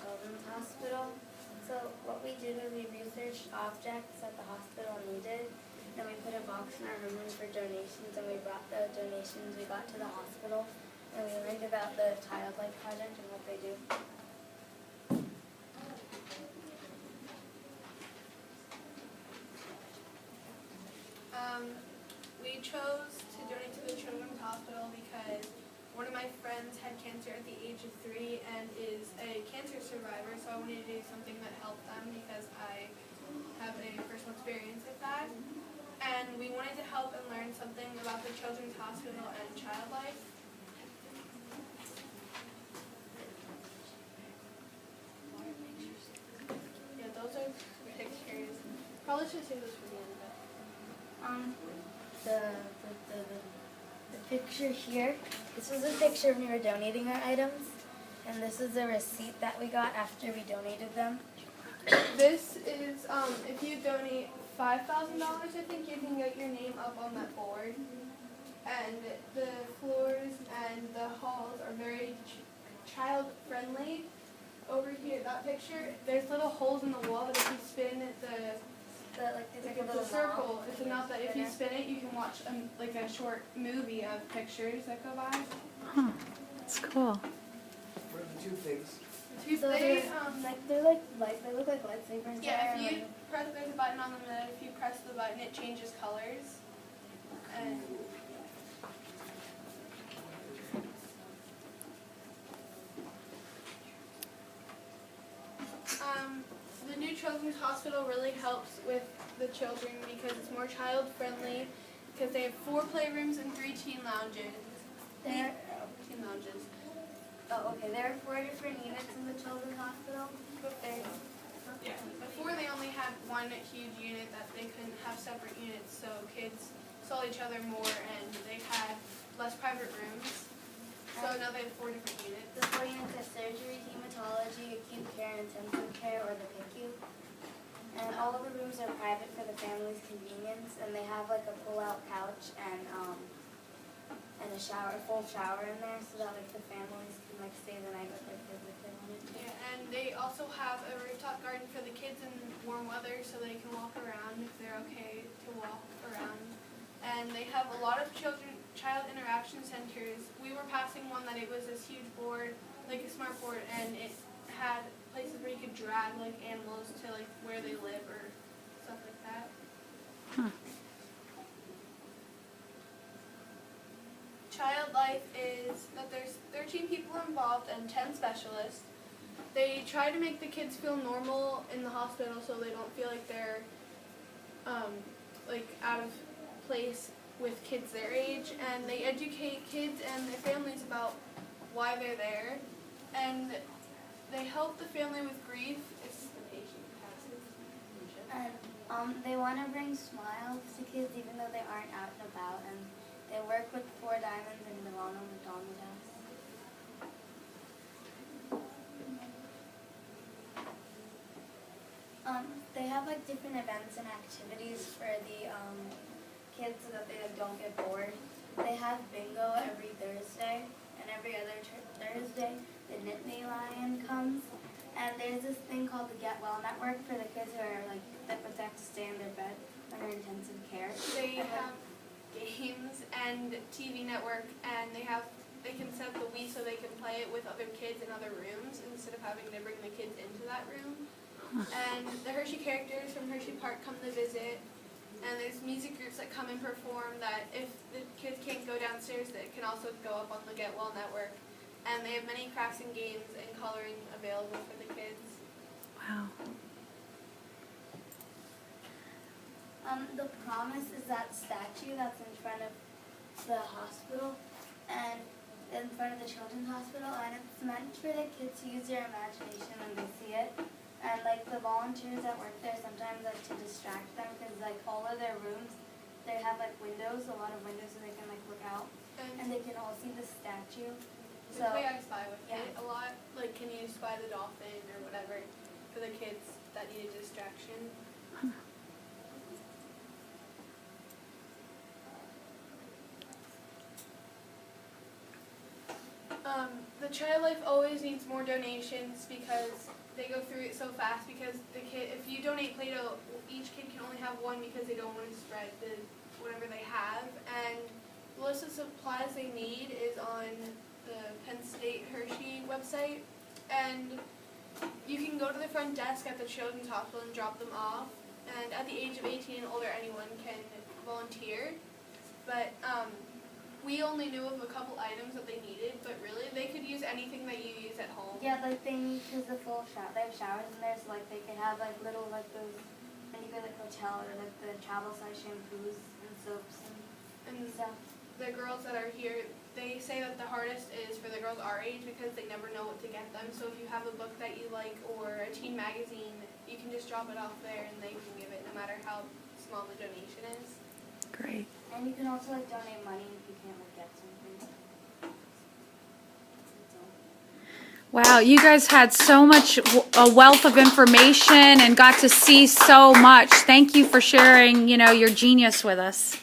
Children's Hospital. So what we did was we researched objects that the hospital needed, and we put a box in our room for donations, and we brought the donations we got to the hospital, and we learned about the Child Life Project and what they do. We chose to donate to the Children's Hospital because one of my friends had cancer at the age of 3 and is a cancer survivor, so I wanted to do something that helped them because I have a personal experience with that. And we wanted to help and learn something about the Children's Hospital and child life. Yeah, those are pictures. Probably should save this for the end of it. The picture here, this was a picture when we were donating our items, and this is a receipt that we got after we donated them. This is, if you donate $5,000, I think you can get your name up on that board. And the floors and the halls are very child-friendly. Over here, that picture, there's little holes in the wall that if you spin the circle, it's enough that if you spin it, you can watch like a short movie of pictures that go by. Huh, that's cool. What are the two things? So they look like lightsabers. Yeah, if you press, there's a button on the middle. If you press the button, it changes colors. And the new Children's Hospital really helps with the children because it's more child friendly. Because they have 4 playrooms and 3 teen lounges. Teen lounges. Oh, okay. There are 4 different units in the Children's Hospital. Yeah. Before they only had one huge unit that they couldn't have separate units, so kids saw each other more and they had less private rooms. So now they have 4 different units. The 4 units are surgery, hematology, acute care, and intensive care, or the PICU. And all of the rooms are private for the family's convenience, and they have like a pull-out couch and a shower, a full shower in there, so that like the families can like stay the night with their kids if they wanted to. Yeah, and they also have a rooftop garden for the kids in warm weather, so they can walk around if they're okay to walk around. And they have a lot of child interaction centers. We were passing one that it was this huge board, like a smart board, and it had places where you could drag like animals to like where they live or stuff like that. Huh. Child Life is that there's 13 people involved and 10 specialists. They try to make the kids feel normal in the hospital so they don't feel like they're like out of place with kids their age, and they educate kids and their families about why they're there, and they help the family with grief. It's the patient passes. And they want to bring smiles to kids even though they aren't out and about, and they work with 4 Diamonds and the Ronald McDonald House. They have like different events and activities for the kids so that they like, don't get bored. They have bingo every Thursday, and every other Thursday the Nittany Lion comes. And there's this thing called the Get Well Network for the kids who are like that have to stay in their bed under intensive care. They have games and TV network, and they can set up the Wii so they can play it with other kids in other rooms instead of having to bring the kids into that room. And the Hershey characters from Hershey Park come to visit, and there's music groups that come and perform that if the kids can't go downstairs, they can also go up on the Get Well Network. And they have many crafts and games and coloring available for the kids. Wow. The Promise is that statue that's in front of the hospital and in front of the Children's Hospital, and it's meant for the kids to use their imagination when they see it. And like the volunteers that work there sometimes like to distract them because like all of their rooms, they have like windows, a lot of windows so they can like look out and they can all see the statue. So we play I Spy with yeah. it a lot. Like, can you spy the dolphin or whatever for the kids that need a distraction. The Try Life always needs more donations because they go through it so fast. Because if you donate Play-Doh, each kid can only have one because they don't want to spread whatever they have. And the list of supplies they need is on the Penn State Hershey website. And you can go to the front desk at the Children's Hospital and drop them off. And at the age of 18 and older, anyone can volunteer. But we only knew of a couple items that they needed, but really they could use anything that you use at home. Yeah, like they need because the full shower. They have showers in there, so like they can have like little like those when you go to like hotel or like the travel size shampoos and soaps and stuff. The girls that are here, they say that the hardest is for the girls our age because they never know what to get them. So if you have a book that you like or a teen magazine, you can just drop it off there and they can give it no matter how small the donation is. Great. And you can also like donate money if you can't like get something. Wow, you guys had so much, a wealth of information and got to see so much. Thank you for sharing, your genius with us.